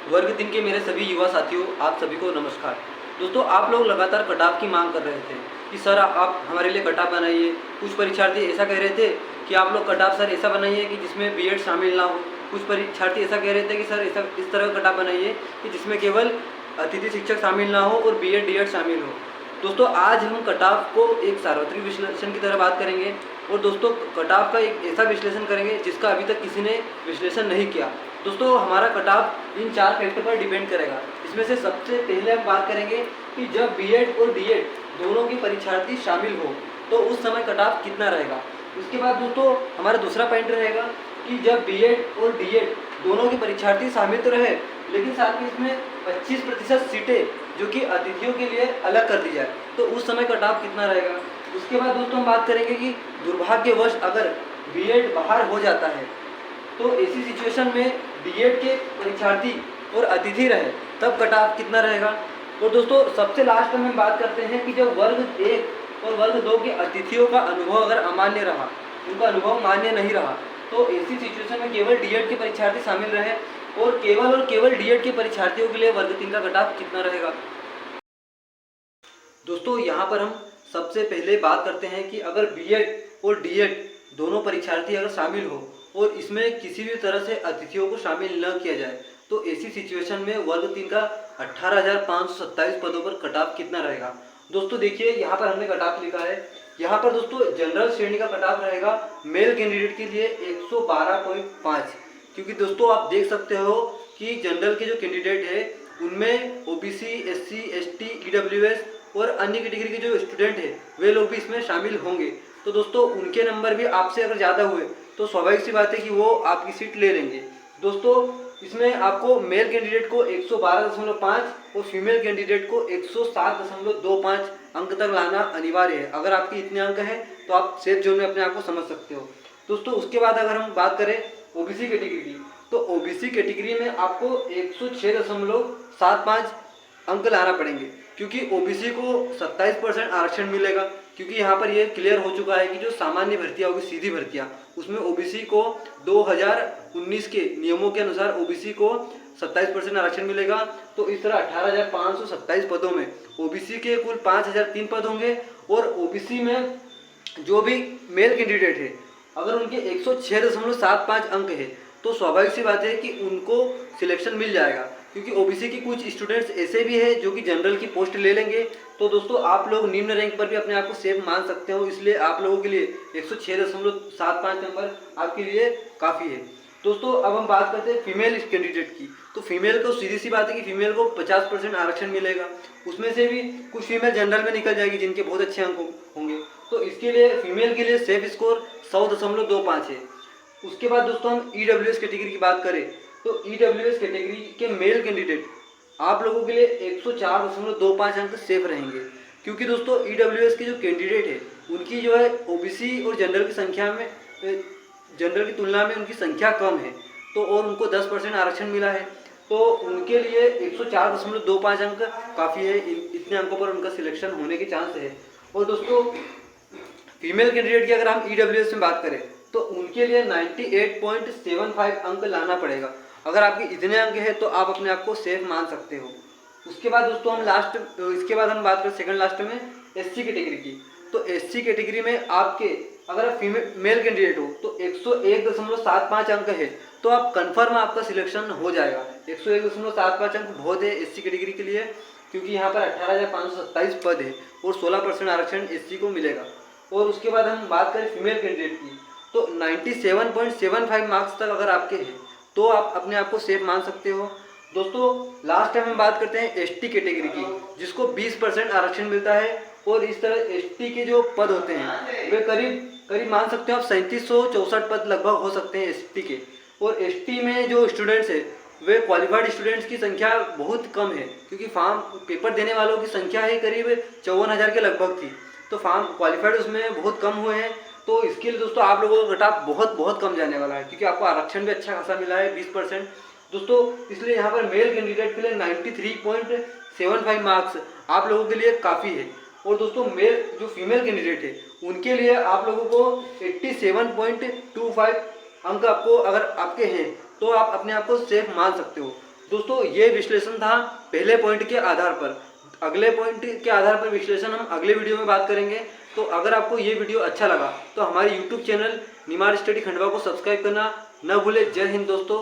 वर्ग 3 के मेरे सभी युवा साथियों, आप सभी को नमस्कार। दोस्तों, आप लोग लगातार कट-ऑफ की मांग कर रहे थे कि सर आप हमारे लिए कट-ऑफ बनाइए। कुछ परीक्षार्थी ऐसा कह रहे थे कि आप लोग कट-ऑफ सर ऐसा बनाइए कि जिसमें बीएड शामिल ना हो। कुछ परीक्षार्थी ऐसा कह रहे थे कि सर ऐसा इस तरह का कट-ऑफ बनाइए कि जिसमें केवल अतिथि शिक्षक शामिल ना हो और बीएड, डीएड शामिल हो। दोस्तों, आज हम कट-ऑफ को एक सार्वत्रिक विश्लेषण की तरह बात करेंगे और दोस्तों कट-ऑफ का एक ऐसा विश्लेषण करेंगे जिसका अभी तक किसी ने विश्लेषण नहीं किया। दोस्तों, हमारा कट-ऑफ इन 4 फैक्टर पर डिपेंड करेगा। इसमें से सबसे पहले हम बात करेंगे कि जब बीएड और डीएड दोनों के परीक्षार्थी शामिल हो तो उस समय कट-ऑफ कितना रहेगा। उसके बाद दोस्तों हमारा दूसरा पॉइंट रहेगा कि जब बीएड और डीएड दोनों के परीक्षार्थी शामिल तो रहे, लेकिन साथ में इसमें 25% सीटें जो कि अतिथियों के लिए अलग कर दी जाए, तो उस समय कट-ऑफ कितना रहेगा। उसके बाद दोस्तों हम बात करेंगे कि दुर्भाग्यवश अगर बीएड बाहर हो जाता है तो ऐसी सिचुएशन में डीएड के परीक्षार्थी और अतिथि रहे तब कट-ऑफ कितना रहेगा। और दोस्तों सबसे लास्ट में हम बात करते हैं कि जब वर्ग 1 और वर्ग 2 के अतिथियों का अनुभव अगर अमान्य रहा, उनका अनुभव मान्य नहीं रहा, तो ऐसी सिचुएशन में केवल डीएड के परीक्षार्थी शामिल रहे और केवल डीएड के परीक्षार्थियों के लिए वर्ग 3 का कट-ऑफ कितना रहेगा। दोस्तों यहाँ पर हम सबसे पहले बात करते हैं कि अगर बीएड और डीएड दोनों परीक्षार्थी अगर शामिल हो और इसमें किसी भी तरह से अतिथियों को शामिल न किया जाए, तो ऐसी सिचुएशन में वर्ग 3 का 18,527 पदों पर कट-ऑफ कितना रहेगा। दोस्तों देखिए यहाँ पर हमने कट-ऑफ लिखा है। यहाँ पर दोस्तों जनरल श्रेणी का कट-ऑफ रहेगा मेल कैंडिडेट के लिए 112.5, क्योंकि दोस्तों आप देख सकते हो कि जनरल के जो कैंडिडेट है उनमें ओबीसी, एससी, एसटी, ईडब्ल्यूएस और अन्य कैटेगरी के जो स्टूडेंट है वे लोग भी इसमें शामिल होंगे। तो दोस्तों उनके नंबर भी आपसे अगर ज़्यादा हुए तो स्वाभाविक सी बात है कि वो आपकी सीट ले लेंगे। दोस्तों इसमें आपको मेल कैंडिडेट को 112.5 और फीमेल कैंडिडेट को 107.25 अंक तक लाना अनिवार्य है। अगर आपके इतने अंक हैं तो आप सेफ जोन में अपने आप को समझ सकते हो। दोस्तों उसके बाद अगर हम बात करें ओबीसी कैटेगरी की, तो ओबीसी कैटेगरी में आपको 106.75 अंक लाना पड़ेंगे, क्योंकि ओबीसी को 27% आरक्षण मिलेगा। क्योंकि यहाँ पर ये क्लियर हो चुका है कि जो सामान्य भर्तियाँ होगी, सीधी भर्तियाँ, उसमें ओबीसी को 2019 के नियमों के अनुसार ओबीसी को 27% आरक्षण मिलेगा। तो इस तरह 18,527 पदों में ओबीसी के कुल 5,003 पद होंगे और ओबीसी में जो भी मेल कैंडिडेट है अगर उनके 106.75 अंक है तो स्वाभाविक सी बात है कि उनको सिलेक्शन मिल जाएगा, क्योंकि ओबीसी की कुछ स्टूडेंट्स ऐसे भी है जो कि जनरल की पोस्ट ले लेंगे। तो दोस्तों आप लोग निम्न रैंक पर भी अपने आप को सेफ मान सकते हो, इसलिए आप लोगों के लिए 106.75 नंबर आपके लिए काफ़ी है। दोस्तों अब हम बात करते हैं फीमेल कैंडिडेट की, तो फीमेल को सीधी सी बात है कि फीमेल को 50% आरक्षण मिलेगा। उसमें से भी कुछ फीमेल जनरल में निकल जाएगी जिनके बहुत अच्छे अंक होंगे, तो इसके लिए फीमेल के लिए सेफ स्कोर 100.25 है। उसके बाद दोस्तों हम ईडब्ल्यूएस कैटेगरी की बात करें तो ईडब्ल्यूएस कैटेगरी के मेल कैंडिडेट आप लोगों के लिए 104.25 अंक सेफ रहेंगे, क्योंकि दोस्तों ईडब्ल्यूएस के जो कैंडिडेट है उनकी जो है ओबीसी और जनरल की संख्या में जनरल की तुलना में उनकी संख्या कम है, तो और उनको 10% आरक्षण मिला है, तो उनके लिए 104.25 अंक काफ़ी है। इतने अंकों पर उनका सिलेक्शन होने के चांस है। और दोस्तों फीमेल कैंडिडेट की अगर हम ईडब्ल्यूएस में बात करें तो उनके लिए 98.75 अंक लाना पड़ेगा। अगर आपके इतने अंक है तो आप अपने आप को सेफ मान सकते हो। उसके बाद दोस्तों इसके बाद हम बात करें सेकंड लास्ट में एससी कैटेगरी की, तो एससी कैटेगरी में आपके अगर आप मेल कैंडिडेट हो तो 101.75 अंक है तो आप कंफर्म आपका सिलेक्शन हो जाएगा। 101.75 अंक बहुत है एससी कैटेगरी के लिए, क्योंकि यहाँ पर 18,527 पद है और 16% आरक्षण एससी को मिलेगा। और उसके बाद हम बात करें फीमेल कैंडिडेट की, तो 97.75 मार्क्स तक अगर आपके हैं तो आप अपने आप को सेफ मान सकते हो। दोस्तों लास्ट टाइम हम बात करते हैं एसटी कैटेगरी की, जिसको 20% आरक्षण मिलता है। और इस तरह एसटी के जो पद होते हैं वे करीब मान सकते हो आप 3764 पद लगभग हो सकते हैं एसटी के। और एसटी में जो स्टूडेंट्स है वे क्वालिफाइड स्टूडेंट्स की संख्या बहुत कम है, क्योंकि फॉर्म पेपर देने वालों की संख्या ही करीब 54,000 के लगभग थी, तो फॉर्म क्वालिफाइड उसमें बहुत कम हुए हैं। तो इसके लिए दोस्तों आप लोगों का कट-ऑफ बहुत कम जाने वाला है, क्योंकि आपको आरक्षण भी अच्छा खासा मिला है 20%। दोस्तों इसलिए यहाँ पर मेल कैंडिडेट के लिए 93.75 मार्क्स आप लोगों के लिए काफ़ी है। और दोस्तों मेल जो फीमेल कैंडिडेट है उनके लिए आप लोगों को 87.25 अंक आपको अगर आपके हैं तो आप अपने आप को सेफ मान सकते हो। दोस्तों ये विश्लेषण था पहले पॉइंट के आधार पर। अगले पॉइंट के आधार पर विश्लेषण हम अगले वीडियो में बात करेंगे। तो अगर आपको ये वीडियो अच्छा लगा तो हमारे YouTube channel Nimar study Khandwa को सब्सक्राइब करना न भूले। जय हिंद दोस्तों।